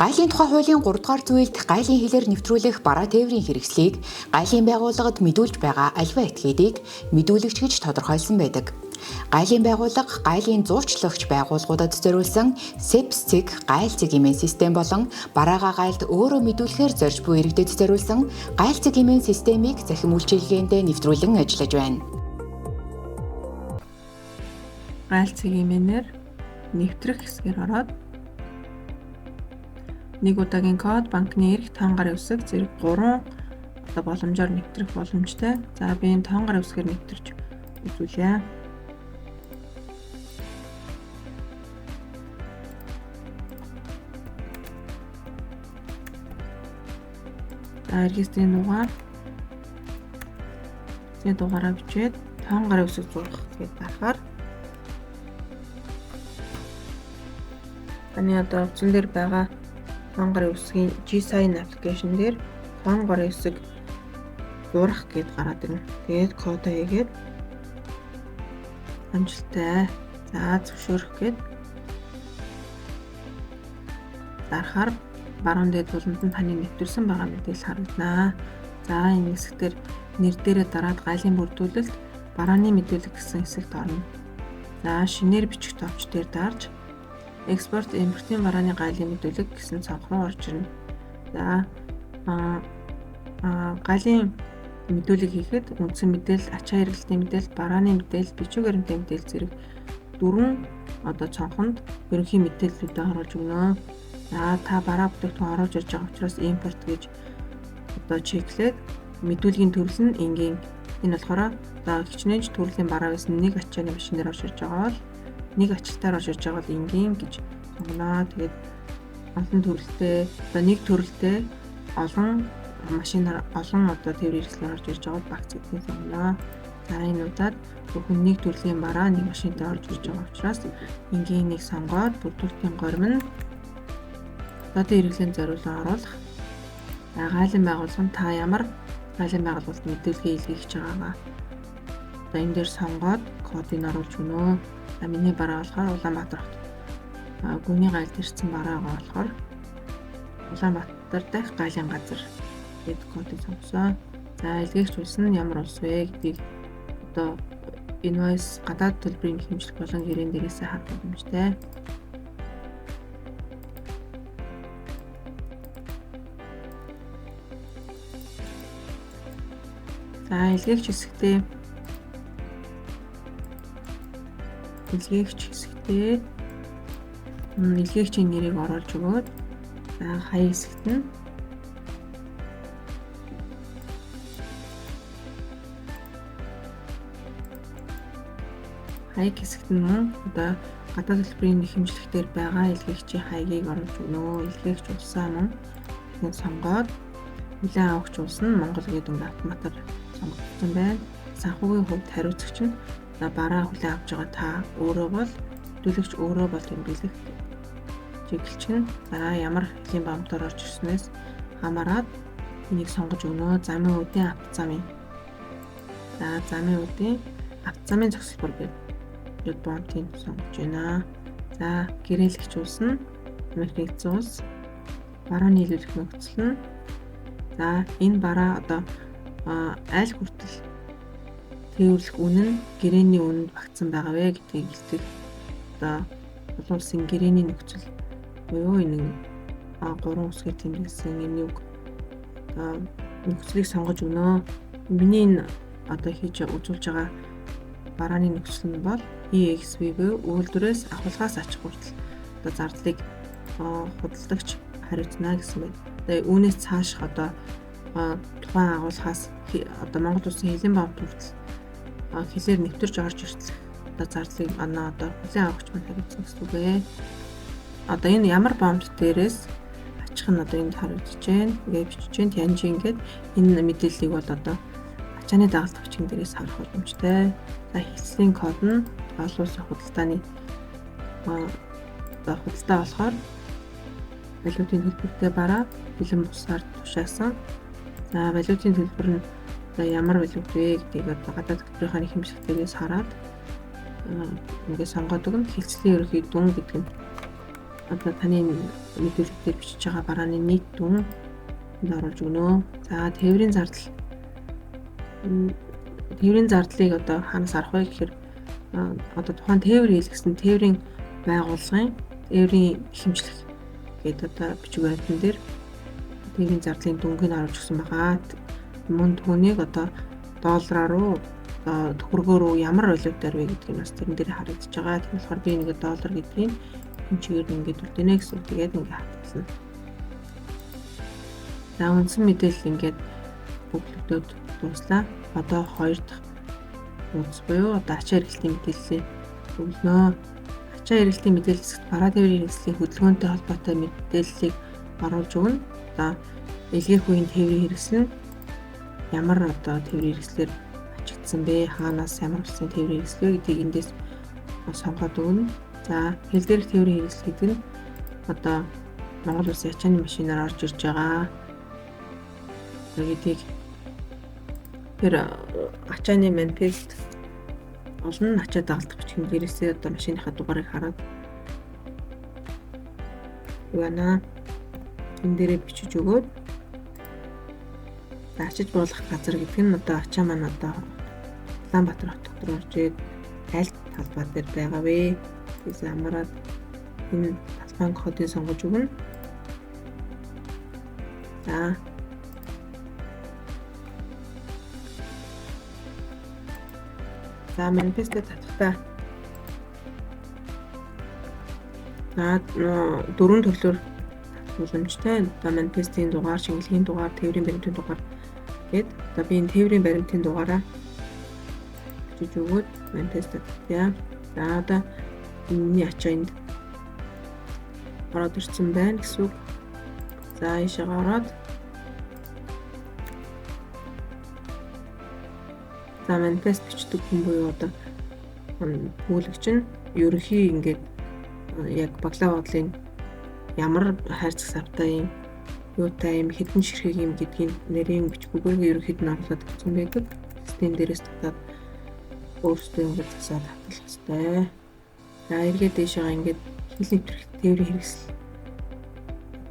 Гаалийн тухай хуулийн 3 дугаар зүйлд гаалийн хэлээр нэвтрүүлэх бараа тээврийн хэрэгслийг гаалийн байгууллагад мэдүүлж байгаа аливаа этгээдийг мэдүүлэгч гэж тодорхойлсон байдаг. Гаалийн байгууллага гаалийн зуурчлагч байгууллагуудад зориулсан SEPS-ийг гайл цэг хэмээн систем болон бараагаа гайлд өөрөө мэдүүлэхээр зорж буй иргэдэд зориулсан гайл цэг хэмээн системийг захим үйлчилгээндээ нэвтрүүлэн ажиллаж байна. Гайл цэг хэмээнээр нэвтрэх хэсгээр ороод нэг удаагийн код, банкны эрх, тоон гарын үсэг зэрэг 3 боломжоор нэвтрэх боломжтой. За би энэ тоон гарын үсгээр нэвтэрч үзүүлье. За регистрийн дугаар. Зэ дугаараа бичээд тоон гарын үсэг зурах гэдээ дарахаар таны одоо утсан дээр байгаа тоон гарын үсгийн G-Sign application дээр тоон гарын үсэг зурах гэд гараад ирнэ. Тэгээд кодоо хийгээд амжилттай зөвшөөрөх гэд дарахаар баруун дээд туланд нь таны нэвтэрсэн байгаа мэдээлэл харагдана. За энэ хэсгээр нэр дээрээ дараад гаалийн бүрдүүлэлт барааны мэдүүлэг гэсэн хэсэгт орно. За шинээр бичих товч дээр дарж экспорт импортын барааны гаалийн мэдүүлэг гэсэн цонх руу орж ирнэ. За гаалийн мэдүүлэг хийхэд үндсэн мэдээлэл, ачаа хэрэглэлтийн мэдээлэл, барааны мэдээлэл, бичиг баримтын мэдээлэл зэрэг 4 цонхонд ерөнхий мэдээллүүдээ оруулж өгнө. За та бараа бүтээгдэхүүн оруулж ирж байгаа учраас импорт гэж чеклээд мэдүүлгийн төрөл нь энгийн. Энэ болохоор хичнээн төрлийн бараа байсан нэг ачааны машин дээр орж ирж байгаа бол нэг ачаалтаар орж ирж байгаа бол энгийн гэж сонгоно. Тэгээд олон төрөлтэй, нэг төрөлтэй олон машинаар олон тээврийн хэрэгслээр орж ирж байгаа бол багц гэдгийг сонгоно. За энэ удаад зөвхөн нэг төрлийн бараа нэг машинтай орж ирж байгаа учраас энгийн нэг сонгоод бүрдүүлэлтийн горим нь хэрэглээнд зориулан оруулах. За гаалийн байгууллага нь та ямар гаалийн байгууллагад мэдүүлгээ илгээх гэж байгаагаа энэ дээр сонгоод кодыг оруулж өгнө. За миний бараа болохоор Улаанбаатар хот гүний гайлд ирсэн бараагаа болохоор Улаанбаатар дахь гаалийн газар гэдэг кодыг сонгосон. За илгээгч улс нь ямар улс вэ гэдгийг invoice гадаад төлбөрийн хэмжлэг болон гэрээн дээрээсээ харах боломжтой. За илгээгч хэсэгтээ илгээгчийн нэрийг оруулж өгөөд за хаяг хэсэгт нь гадаад төлбөрийн хэмжлэгтэр байгаа илгээгчийн хаягийг оруулж өгнө. Илгээгч улсаа мөн тэгээд сонгоод хүлээн авахч улс нь Монгол гэдэг автоматар сонгогдсон байна. Санхүүгийн хувьд хариуцагч нь бараа хүлээн авч байгаа та өөрөө бол төлөвлөгч өөрөө бол тэмдэглэх чиглэлч нь ямар хэлийн бамтаар орж ирснээс хамаарат энийг сонгож өгнө. Замын үдийн автозамын автозамын зохицбор гэдэг бомтыг сонгож байна. За гэрээлэгч улс нь Америк нэгдсэн улс, бараа нийлүүлэх нөхцөл нь за энэ бараа аль хүртэл тээвэрлэх үнэ нь гэрээний үнэнд багтсан байгаа вэ гэдгийг илтгэх олон улсын гэрээний нөхцөл буюу энэ 3 үсгээр тэмдэглэсэн энэ нөхцөлийг сонгож өгнө. Миний энэ хийж үзүүлж байгаа барааны нөхцөл нь бол EXV буюу үйлдвэрээс авахлагаас ач хүртэл зардлыг худалдагч хариуцна гэсэн байна. Тэгээд үүнээс цааших тухайн агуулгаас Монгол улсын хэлийн бомт хүртэл хэлээр нэвтэрч орж ирсэн зардлыг хүлээн авахч маань хариуцна гэсэн үг ээ. Энэ ямар бомт дээрээс ачих нь энд хариуцж байна. Ингээд бичиж байна. Тянжин ингээд энэ мэдээллийг бол ачааны дагалт авчин дээрээс харах боломжтой. За хэлцлийн код нь олон улсын худалдааны худалдаа болохоор валютын төлбөртэй бараа бэлэн бусаар тушаасан. За валютын төлбөр нь ямар валют вэ гэдгийг гадаад төлбөрийн хэмжлэгтээс хараад ингээд сонгоод өгнө. Хэлцлийн ерөнхий дүн гэдэг нь одоо таны мэдүүлэг дээр бичиж байгаа барааны нийт дүн оруулж өгнө. За тээврийн зардал. Тээврийн зардлыг одоо хаанаас харах вэ гэхээр одоо тухайн тээвэр хийлгэсэн тээврийн байгууллагын тээврийн ихэмжлэх гэдэг одоо бичиг баримтан дээр тээврийн зардлын дүнгийг оруулж өгсөн байгаа. Мөн түүнийг одоо доллараар руу төгрөгөөр рүү ямар валютаар вэ гэдгийг бас тэрэн дээр харагдаж байгаа. Тийм болохоор би нэг доллар гэдгийг энэ чигээр ингээд үлдэнэ гэсэн үг. Тэгээд ингээд хатсан. За үндсэн мэдээлэл ингээд бүглэгдээд дуслаа. Одоо 2 дахь хуудас буюу одоо ачаа хэрэглэлтийн мэдээллээ өглөнө. Ачаа хэрэглэлтийн мэдээлэл хэсэгт бараа тээврийн хэрэгслийн хөдөлгөөнтэй холбоотой мэдээллийг оруулж өгнө. Одоо илгээх үеийн тээврийн хэрэгсэл нь ямар одоо тээврийн хэрэгслэр ачигдсан бэ? Хаанаас ямар болсон тээврийн хэрэгсэл вэ гэдгийг эндээс сонгоод өгнө. За хэл дээрх тээврийн хэрэгсэл гэдэг нь одоо Монгол Улсын ачааны машинаар орж ирж байгаа гэдгийг тэр ачааны манифест олон ачаа дагалдах бичгийн дээрээсээ одоо машиныхаа дугаарыг хараад юуна энэ дээрээ бичиж өгөөд ачиж болох газар гэдэг нь одоо ачаа маань одоо Улаанбаатар хот дотор орж ирээд аль талбай дээр байгаа вэ? Тэгээс амраад энэ талбайн кодыг сонгож өгнө. За манифестэд татахтаа дөрвөн төрлөөр уламжтай. Одоо манифестийн дугаар, шинжилгээний дугаар, тээврийн баримтын дугаар гээд одоо би энэ тээврийн баримтын дугаараа бичиж өгөөд манифестэд татъя. За одоо миний ачаа энд ороод ирсэн байна гэсэн үг. За ийшээгээ ороод за манифест бичдэг хүн буюу одоо бүлэгч нь ерөнхий ингээд яг бакалавр бодлын ямар хайрцаг савтай юм юутай юм хэдэн ширхэг юм гэдгийг нэрийн бичгүүгээр ерөнхийд нь оруулаад өгсөн байдаг. Систем дээрээс татаад өөрсдөө ингээд засаад хатгах хэрэгтэй. За эргээд дэшээ ингээд хил нэвтрэх тээврийн хэрэгсэл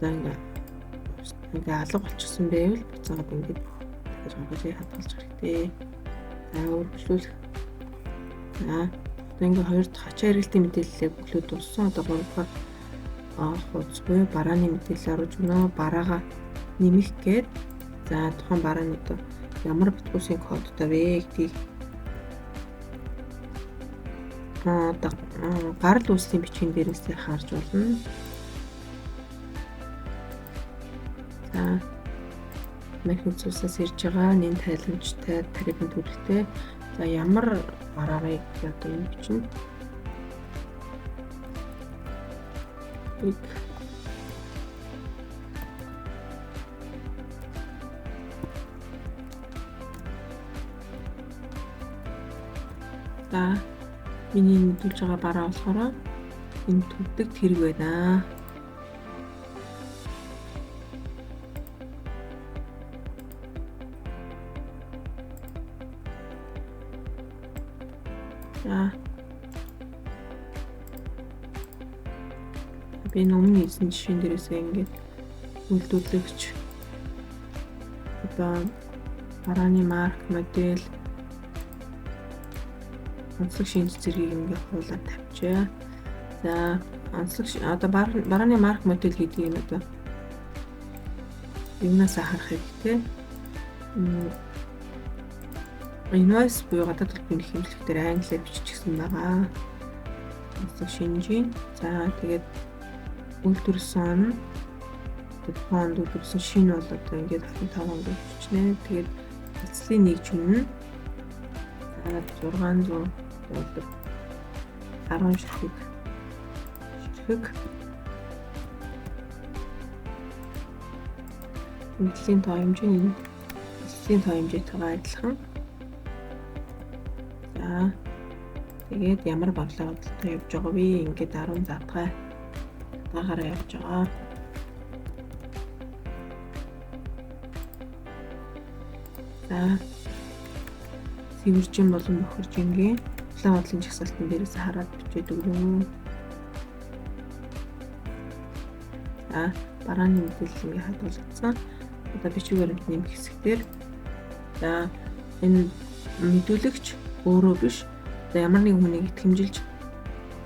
одоо ингээд алга болчихсон байвал буцаад ингээд дахиж хавьж хадгалж хэрэгтэй. За үргэлжлүүлэх. За одоо ингээд 2 дахь ачаа хэрэглэлтийн мэдээллийг бүглүүд дууссан. Одоо 3 дахь хуудас буюу барааны мэдээлэл оруулж өгнө. Бараагаа нэмэх гээд за тухайн барааны одоо ямар битгүүсийн кодтой вэ гэдгийг одоо гарал үүслийн бичгийн дээрээс харж болно. За механик цусаас ирж байгаа нэм тайламжтай тарифын төлөвтэй. За ямар бараагыг одоо энэ бичнэ. За миний мэдүүлж байгаа бараа болохоор энэ төвдөгт хэрэг байна. За би өмнө хийсэн жишээн дээрээсээ ингээд үйлдвэрлэгч одоо барааны марк, модель, онцлог шинж зэргийг ингээд хуулаад тавьчаа. За онцлог одоо барааны марк, модель гэдгийг нь одоо юунаас харах хэрэгтэй. Invoice буюу гадаад төлбөрийн хэмжлэгтэр англиар биччихсэн байгаа. Онцлог шинжийн. За тэгээд үйлдвэрлэсэн фонд үйлдвэрлэсэн шинэ бол одоо ингээд 5 онд бичнэ. Тэгээд эцлийн нийгчмэн нь 600 доллар 10 ширхэг эцлийн тоо хэмжээний эцлийн тоо хэмжээтэйгээ адилхан. За тэгээд ямар бодлого бодолтой явж байгаа вэ? Ингээд 10 задгаа дагараа явж байгаа. За сэвэржин болон бохиржингийн улаан бодлын жагсаалтын дээрээс хараад бичээд өгнө. За барааны мэдээлэл ингээ хадгалагдсан. Одоо бичиг баримт нэмэх хэсгээр за энэ мэдүүлэгч өөрөө биш. Одоо ямар нэгэн хүнийг итгэмжилж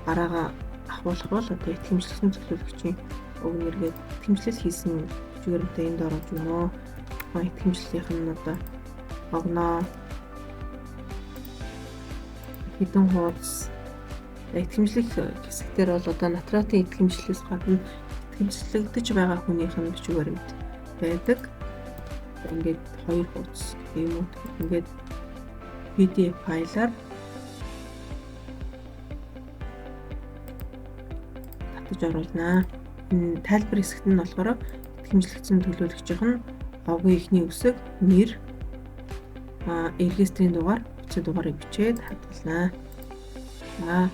бараагаа ахуулах бол одоо итгэмжлэсэн төлөөлөгчийн уг нэргээд итгэмжлэл хийсэн бичиг баримтаа энд оруулж өгнө. Итгэмжлэлийнх нь одоо огноо хэдэн хуудас итгэмжлэх хэсгээр бол одоо нотратын итгэмжлэлээс гадна итгэмжлэгдэж байгаа хүнийх нь бичиг баримт байдаг. Ингээд 2 хуудас юм уу ингээд PDF файлаар татаж оруулнаа. Энэ тайлбар хэсэгт нь болохоор итгэмжлэгдсэн төлөөлөгчийнх нь овгийн эхний үсэг, нэр, регистрийн дугаар, утасны дугаарыг бичээд хадгалнаа. За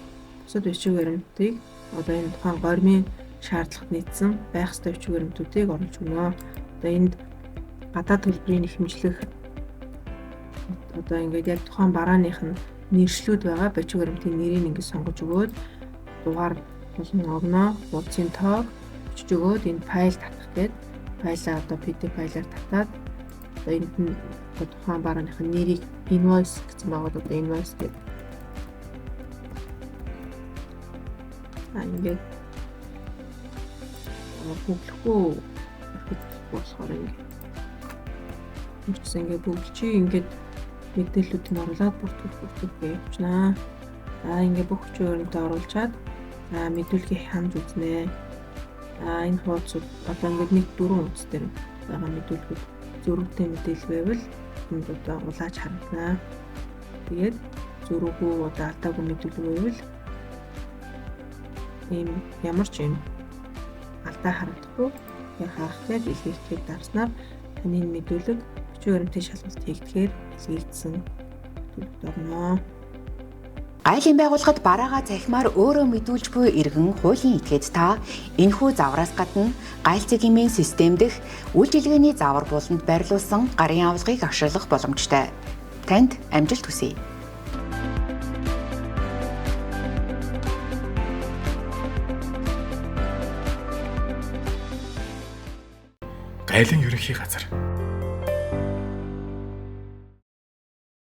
бусад бичиг баримтыг одоо энэ тухайн гормын шаардлагад нийцсэн байх ёстой бичиг баримтуудыг оруулж өгнө. Одоо энд гадаад төлбөрийн нэхэмжлэх одоо ингээд яг тухайн барааных нь нэршлүүд байгаа бичиг баримтын нэрийг ингээд сонгож өгөөд дугаар болон огноо, хуудсын тоог бичиж өгөөд энэ файл татах гээд файлаа одоо PDF файлаар татаад одоо энд нь тухайн барааных нь нэрийг invoice гэсэн байгаад одоо invoice гэдэг ингээд бүглэхгүй болохоор ингээд бүглчи ингээд мэдээллүүд нь оруулаад бүртгэх явуулнаа. За ингээд бүх хүчин баримтаа оруулчаад мэдүүлгийг хандж үзнэ. Энэ хуудсууд одоо ингээд 1-4 хуудас дээр байгаа мэдүүлгүүд зөрүүтэй мэдээлэл байвал энд одоо улааж харагдана. Тэгээд зөрүүгүй одоо алдаагүй мэдүүлэг байвал ийм ямар ч юм алдаа харагдахгүй харахад илэрхийлэхэд дарснаар таны мэдүүлэг бичиг баримтын шалгалт хийгдэхээр илэрхийлсэн төлөвт орно. Гайлын байгууллагад бараагаа захимаар өөрөө мэдүүлж буй иргэн хуулийн этгээд та энэхүү завраас гадна гайл цэгийн систем дэх үйлчилгээний заавар бууланд байрлуулсан гарын авалгыг авшиглах боломжтой. Танд амжилт хүсье. Гайлын ерөнхий газар.